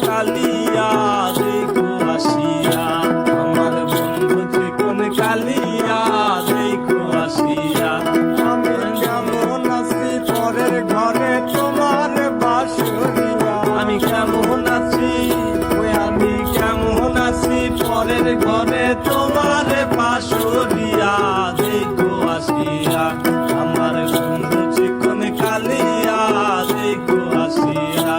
কালিয়া দেখো আসিয়া, আমার বন্ধু চিকন কালিয়া দেখো আসিয়া। আমি কেমন আছি পরের ঘরে তোমার বাঁশরিয়া, আমি কেমন আছি, ওই আমি কেমন আছি পরের ঘরে তোমার বাঁশরিয়া দেখো আসিয়া, আমার বন্ধু চিকন কালিয়া দেখো আসিয়া,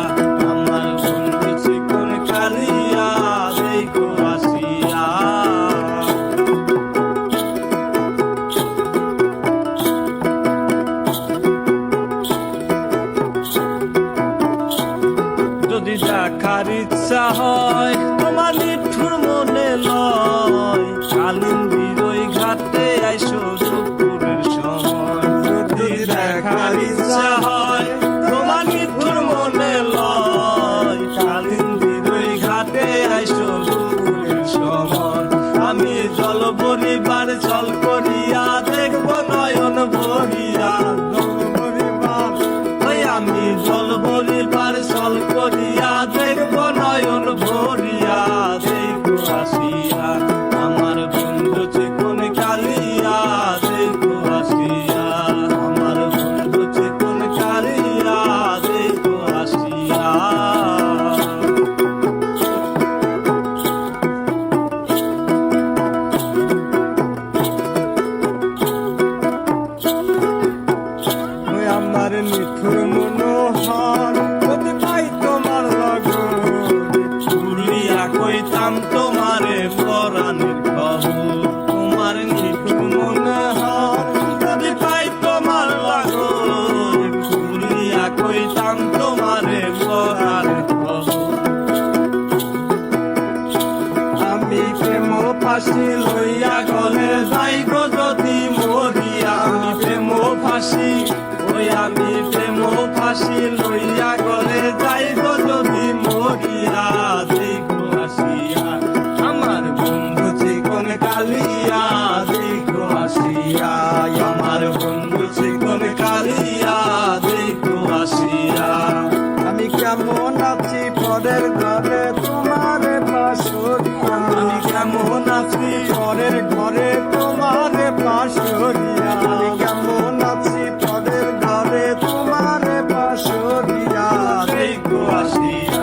আমার বন্ধু চিকন কালিয়া দেখো আসিয়া। যদি দেখার ইচ্ছা হয় তোমার নিঠুর মনে লয়, কালিন্দির ওই ঘাটে আইসো দুপুরের সময়। যদি দেখার ইচ্ছা হয় তোমার নিঠুর মনে লয়, কালিন্দির ওই ঘাটে আইসো দুপুরের সময়। আমি জল ভরিবার জল করিয়া দেখবো নয়ন ভরিয়া, আমি জল ভরিবার জল করিয়া দেখবো নয়ন ভরিয়া দেখো আসিয়া, আমার বন্ধু চিকন কালিয়া দেখো আসিয়া, আমার বন্ধু চিকন কালিয়া দেখো আসিয়া। ওই আমার নিঠুর মনোহর যদি পাই তোমার লগন, তুলিয়া কইতাম তোমারে পরাণের খবর, তোমার নিঠুর মনে হয় যদি পাই তোমার লাগর, তুলিয়া কইতাম তোমারে পরাণের খবর। আমি প্রেম ফাঁসি লইয়া গলে যাই গো যদি মরিয়া, আমি প্রেম ফাঁসি, ওই আমি প্রেম ফাঁসি লইয়া গলে যাই গো যদি মরিয়া দেখো আসিয়া, আমার বন্ধু চিকন কালিয়া দেখো আসিয়া, আমার বন্ধু চিকন কালিয়া দেখো আসিয়া। আমি কেমন আছি পরের ঘরে তোমার বাঁশরিয়া, আমি কেমন আছি পরের ঘরে তোমার বাঁশরিয়া, আমি কেমন আছি পরের ঘরে তোমার বাঁশরিয়া দেখো আসিয়া।